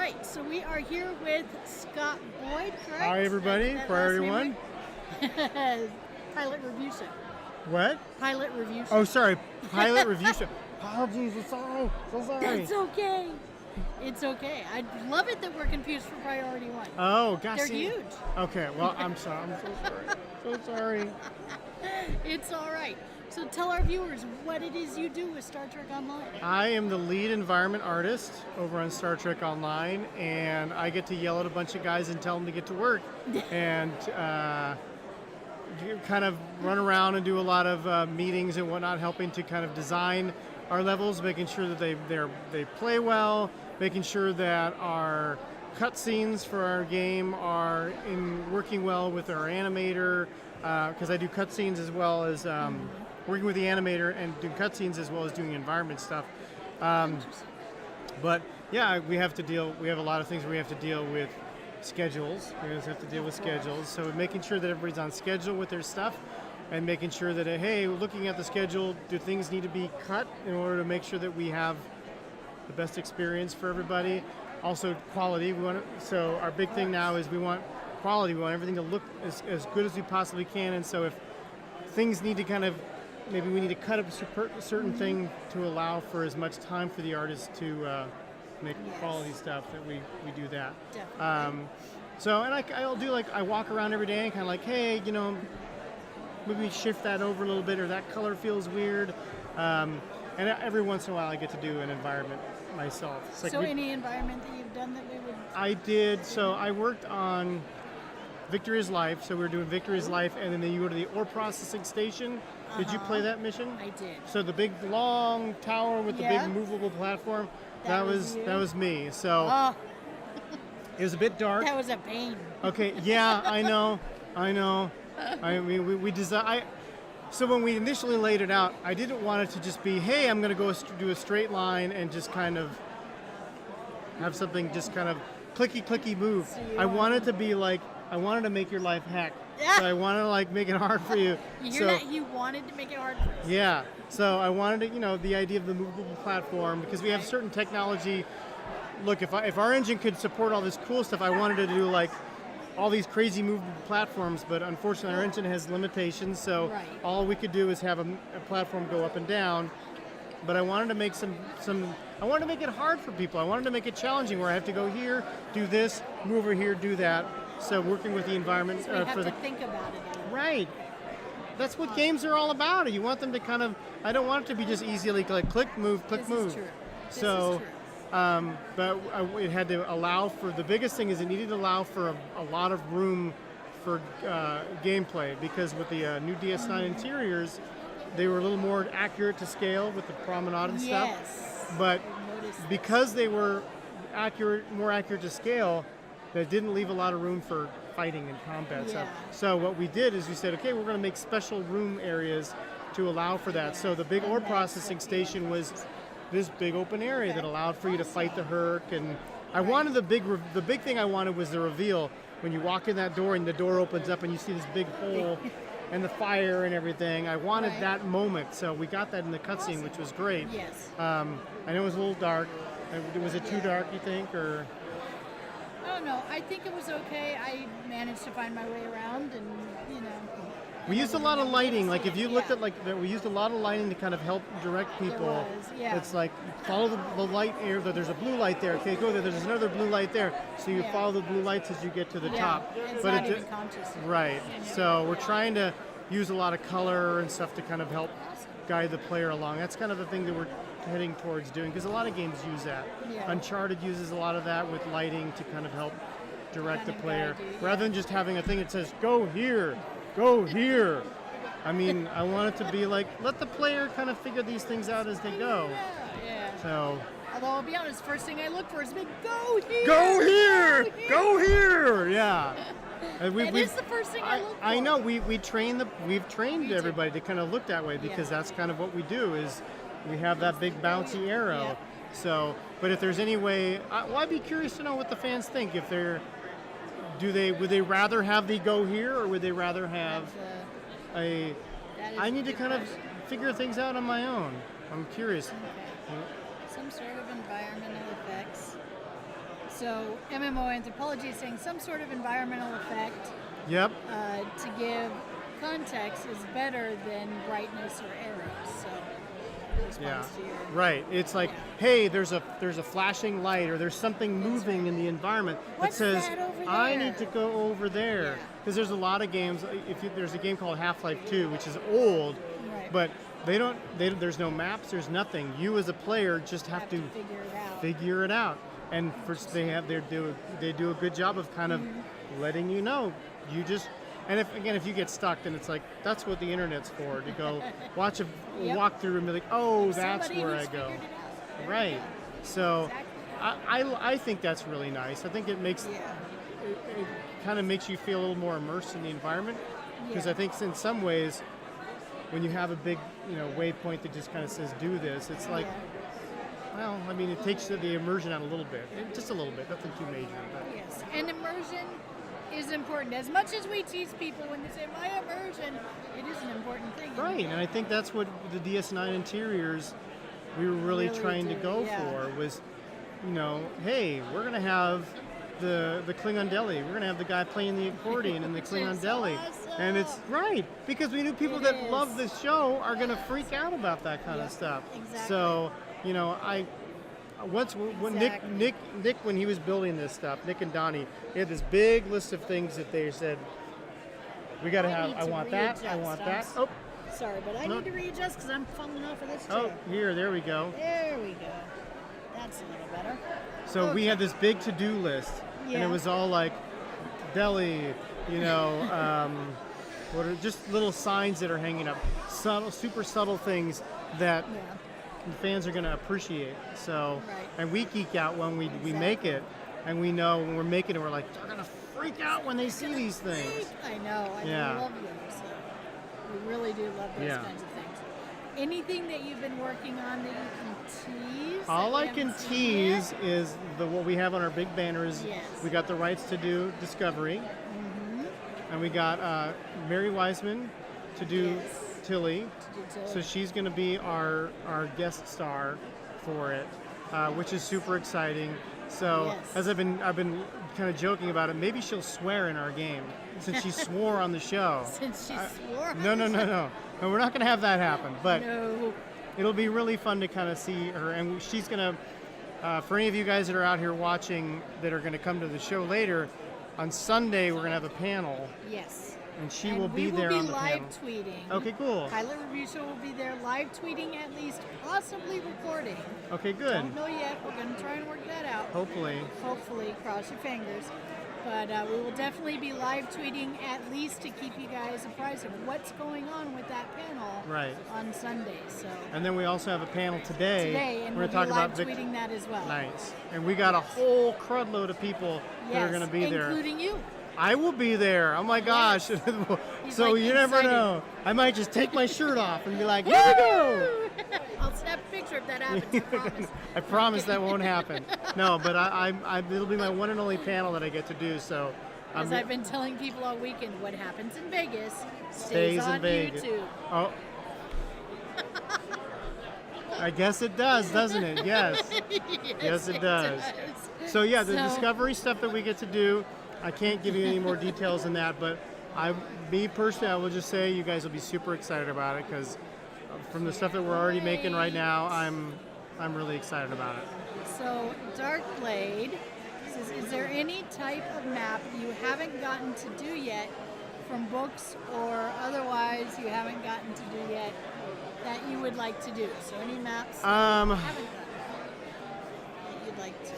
right, so we are here with Scott Boyd, correct? Hi, everybody. Priority one. Pilot review show. What? Pilot review show. Oh, sorry. Pilot review show. Apologies. So sorry. That's okay. It's okay. I love it that we're confused for priority one. Oh, gosh. They're huge. Okay, well, I'm sorry. I'm so sorry. So sorry. It's all right. So tell our viewers what it is you do with Star Trek Online. I am the lead environment artist over on Star Trek Online, and I get to yell at a bunch of guys and tell them to get to work, and kind of run around and do a lot of meetings and whatnot, helping to kind of design our levels, making sure that they play well, making sure that our cutscenes for our game are working well with our animator, because I do cutscenes as well as working with the animator and do cutscenes as well as doing environment stuff. But yeah, we have a lot of things where we have to deal with schedules. We always have to deal with schedules. So making sure that everybody's on schedule with their stuff and making sure that, hey, looking at the schedule, do things need to be cut in order to make sure that we have the best experience for everybody? Also quality. So our big thing now is we want quality. We want everything to look as good as we possibly can. And so if things need to maybe we need to cut up a certain thing to allow for as much time for the artist to make quality stuff, that we do that. Definitely. I'll do I walk around every day and kind of like, hey, maybe shift that over a little bit, or that color feels weird. And every once in a while I get to do an environment myself. Any environment that you've done that we would... I did. So I worked on Victory is Life. So we were doing Victory is Life, and then you go to the ore processing station. Did you play that mission? I did. So the big long tower with the big movable platform, that was me. So it was a bit dark. That was a pain. Okay, yeah, I know. I mean, we designed. So when we initially laid it out, I didn't want it to just be, hey, I'm going to go do a straight line and just kind of have something just kind of clicky move. So I wanted to be I wanted to make your life heck. Yeah. So I wanted to make it hard for you. You wanted to make it hard for us. Yeah. So I wanted to, the idea of the movable platform, because we have certain technology. Look, if our engine could support all this cool stuff, I wanted to do all these crazy movable platforms, but unfortunately our engine has limitations, so all we could do is have a platform go up and down. But I wanted to make I wanted to make it hard for people. I wanted to make it challenging, where I have to go here, do this, move over here, do that. So working with the environment So we have to think about it a little. Right. That's what games are all about. You want them to I don't want it to be just easily click, move, click, move. This is true. So, but it had to allow for, the biggest thing is it needed to allow for a lot of room for gameplay, because with the new DS9 interiors, they were a little more accurate to scale with the promenade and stuff. Yes. But because they were more accurate to scale, that didn't leave a lot of room for fighting and combat stuff. So what we did is we said, okay, we're going to make special room areas to allow for that. So the big ore processing station was this big open area that allowed for you to fight the Herc. And I wanted the big thing I wanted was the reveal when you walk in that door and the door opens up and you see this big hole and the fire and everything. I wanted that moment, so we got that in the cutscene, which was great. Yes. I know it was a little dark. Was it too dark, you think, or? Oh no, I think it was okay. I managed to find my way around, and We used a lot of lighting. If you looked at we used a lot of lighting to kind of help direct people. It's follow the light area. There's a blue light there. Okay, go there. There's another blue light there. So you follow the blue lights as you get to the top. It's not even conscious. Right. So we're trying to use a lot of color and stuff to kind of help guide the player along. That's kind of the thing that we're heading towards doing, because a lot of games use that. Uncharted uses a lot of that with lighting to kind of help direct the player, rather than just having a thing that says go here. I mean, I want it to be let the player kind of figure these things out as they go. Yeah. So. Although I'll be honest, first thing I look for is big go here. Go here. Go here. Yeah. That is the first thing I look for. I know. We've trained everybody to kind of look that way, because that's kind of what we do. Is we have that big bouncy arrow. Yep. So, but if there's any way, I'd be curious to know what the fans think. If would they rather have the go here, or would they rather have I need to kind of figure things out on my own. I'm curious. Okay. Some sort of environmental effects. So MMO anthropology is saying some sort of environmental effect Yep. to give context is better than brightness or arrows. So in response to your Right. It's like, hey, there's a flashing light, or there's something moving in the environment What's that says that over I there? need to go over there. Yeah. Because there's a lot of games. There's a game called Half-Life 2, which is old, Right. but there's no maps. There's nothing. You as a player just have to figure it out. figure it out. And first they do a good job of kind of letting you know. You just And if you get stuck, then it's like, that's what the internet's for, to go watch a Yep. walkthrough and be like, oh, that's Somebody where I who's go. figured it out. There Right. you go. So Exactly. I think that's really nice. I think it makes Yeah. it kind of makes you feel a little more immersed in the environment, because Yeah. I think in some ways, when you have a big waypoint that just kind of says do this, it's like, well, I mean, it takes the immersion out a little bit, just a little bit, nothing too major. But. Yes, and immersion is important. As much as we tease people when they say my immersion, it is an important thing. Right, and I think that's what the DS9 interiors we were really trying to do, go yeah. for was, hey, we're gonna have the Klingon deli. We're gonna have the guy playing the accordion in the Klingon is deli, awesome. and it's right because we knew people It that is. love this show are gonna freak out about that kind of Yep, stuff. exactly. So I. When Exactly. Nick, when he was building this stuff, Nick and Donnie, they had this big list of things that they said, we got to have. need I to want that. I readjust. want I'm that. s- Oh, Sorry, but I No. need to readjust because I'm falling off of this oh, chair. there we go. There we go. That's a little better. So we Okay. had this big to-do list, and Yeah. it was all like deli, what are just little signs that are hanging up, super subtle things that Yeah. fans are going to appreciate. So, Right. and we geek out when we make it, and we know when we're making it, we're like, they're going to freak out when they see these things. I know. I Yeah. love those. We really do love those Yeah. kinds of things. Anything that you've been working on that you can tease? All that I we can haven't seen tease yet? is what we have on our big banners. Yes. We got the rights to do Discovery, and we got Mary Wiseman to do Yes. Tilly. To do Tilly. So she's going to be our guest star for it, which is super exciting. So Yes. as I've been kind of joking about it, maybe she'll swear in our game since she swore on the show. Since she swore. on No, this- no, we're not going to have that happen. But No. it'll be really fun to kind of see her, and she's going to. For any of you guys that are out here watching that are going to come to the show later, on Sunday we're going to have a panel, Yes. and she And will be we will there be on the live panel. tweeting. Okay, cool. Pilot Review Show will be there live tweeting, at least possibly recording. Okay, good. Don't know yet. We're going to try and work that out. Hopefully. Hopefully, cross your fingers. But we will definitely be live tweeting, at least to keep you guys apprised of what's going on with that panel Right. on Sunday. So And then we also have a panel today. and we're we'll going be to talk live about Vic- tweeting that as well. Nice. And we got a whole crud load of people that are Yes, going to be there. including you. I will be there. Oh my gosh. Yes. He's So like you never excited. know. I might just take my shirt off and be like, here we go. I'll snap a picture if that happens. I promise. I promise that won't happen. No, but it'll be my one and only panel that I get to do. So As I've been telling people all weekend, what happens in Vegas stays on in Vegas. YouTube. Oh. I guess it does, doesn't it? Yes. Yes, it does. So yeah, the Discovery stuff that we get to do, I can't give you any more details than that, but me personally, I will just say you guys will be super excited about it, because from the stuff that we're already making right now, I'm really excited about it. So, Darkblade says, is there any type of map you haven't gotten to do yet from books or otherwise you haven't gotten to do yet that you would like to do? So any maps you haven't done that you'd like to?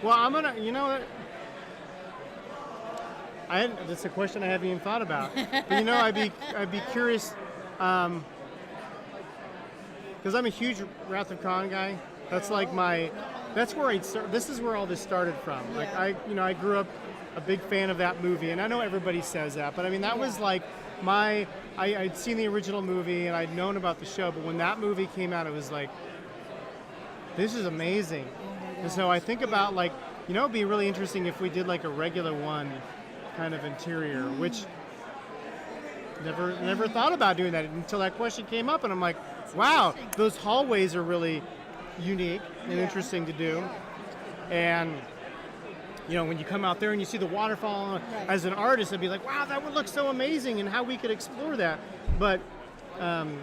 Well, I'm gonna, that's a question I haven't even thought about. But I'd be curious, because I'm a huge Wrath of Khan guy. That's like that's where this is where all this started from. Like Yeah. I grew up a big fan of that movie, and I know everybody says that, but I mean that was like I'd seen the original movie and I'd known about the show, but when that movie came out, it was like, this is amazing. And so I think about it'd be really interesting if we did like a regular one kind of interior, which never thought about doing that until that question came up, and I'm like, wow, those hallways are really unique and Yeah. interesting to do. And when you come out there and you see the waterfall, as an artist, I'd be like, wow, that would look so amazing, and how we could explore that. But I'm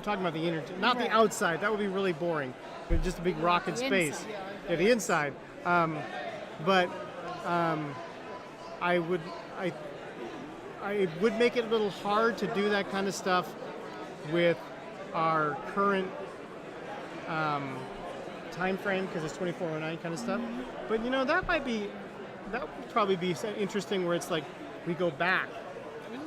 talking about the not the outside. That would be really boring. But just a big rock in space. Inside. The inside. I would make it a little hard to do that kind of stuff with our current time frame, because it's 24/09 kind of stuff. But that would probably be interesting, where it's like we go back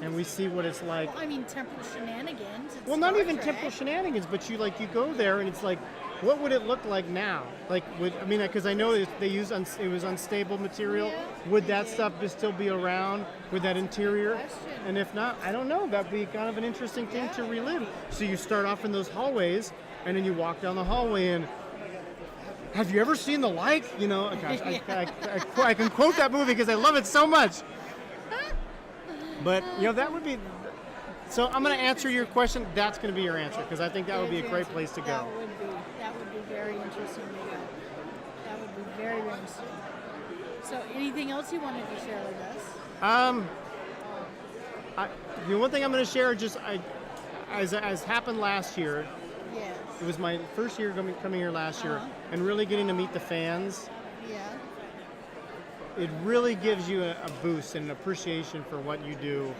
and we see what it's like. Well, I mean, Temple Shenanigans. It's Well, not Star even Trek. Temple Shenanigans, but you go there and it's like, what would it look like now? Because I know they use it was unstable material. Yeah, Would that stuff still be around with that interior? Question. And if not, I don't know. That'd be kind of an interesting thing to relive. So you start off in those hallways, and then you walk down the hallway, and have you ever seen the like? Gosh, I can quote that movie because I love it so much. But that would be. So I'm going to answer your question. That's going to be your answer, because I think that would be a great place to go. That would be very interesting to go. That would be very, very interesting. So, anything else you wanted to share with us? The one thing I'm going to share, as happened last year. Yes. It was my first year coming here last year, and really getting to meet the fans. Yeah. It really gives you a boost and an appreciation for what you do,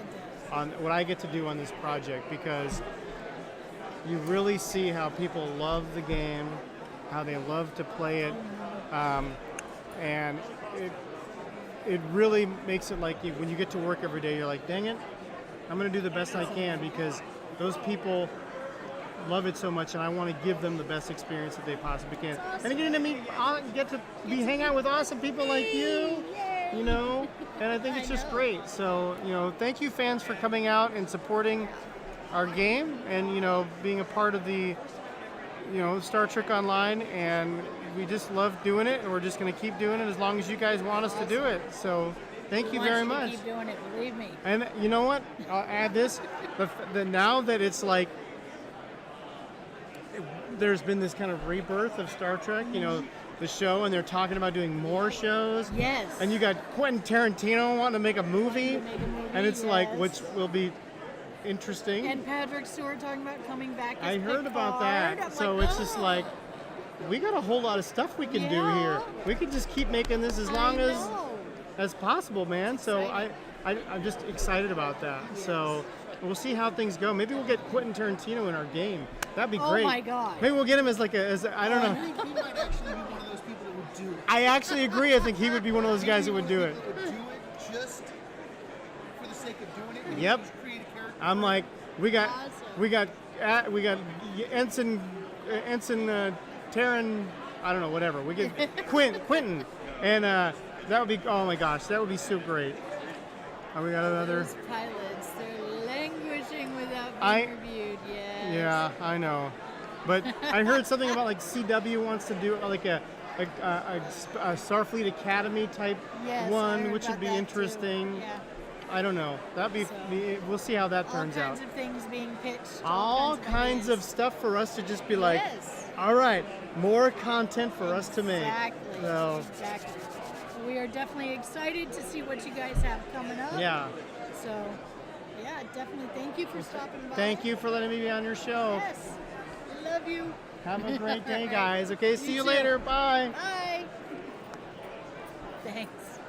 on what I get to do on this project, because you really see how people love the game, how they love to play it, and it really makes it like when you get to work every day, you're like, dang it, I'm going to do the best I can, because those people love it so much, and I want to give them the best experience that they possibly can. And getting to hang out with awesome people like you, and I think it's just great. So, thank you, fans, for coming out and supporting our game, and being a part of the Star Trek Online. And we just love doing it, and we're just going to keep doing it as long as you guys want us to do it. So thank you very much. Keep doing it, believe me. And you know what? I'll add this: now that it's like there's been this kind of rebirth of Star Trek, the show, and they're talking about doing more shows. Yes. And you got Quentin Tarantino wanting to make a movie, and it's like, which will be interesting. And Patrick Stewart talking about coming back as I heard about that. I'm So like, it's just like, we got a whole lot of stuff we can do here. We can just keep making this as long as possible, man. So I'm just excited about that. So we'll see how things go. Maybe we'll get Quentin Tarantino in our game. That'd be great. Oh my God. Maybe we'll get him as I don't know. I think he might actually be one of those people that would do it. I actually agree. I think he would be one of those guys that would do it. He would do it just for the sake of doing it. And Yep. just create a character. I'm like, we got Ensign Terran, I don't know, whatever. We get Quentin, and that would be, oh my gosh, that would be so great. And we got another. Those pilots, they're languishing without being reviewed. Yes. Yeah, I know, but I heard something about like CW wants to do like a Starfleet Academy type Yes, I one, heard which would about be that, too. interesting. Yeah. I don't know. That'd be. We'll see how that turns All out. kinds of things being pitched. All kinds of ideas. stuff for us to just be like, Yes. all right, more content for us to make. Exactly. So, Exactly. We are definitely excited to see what you guys have coming up. yeah. So, yeah, definitely thank you for stopping by. Thank you for letting me be on your show. Yes. Love you. Have a great day, guys. Okay, see you too. later. Bye. Bye. Thanks.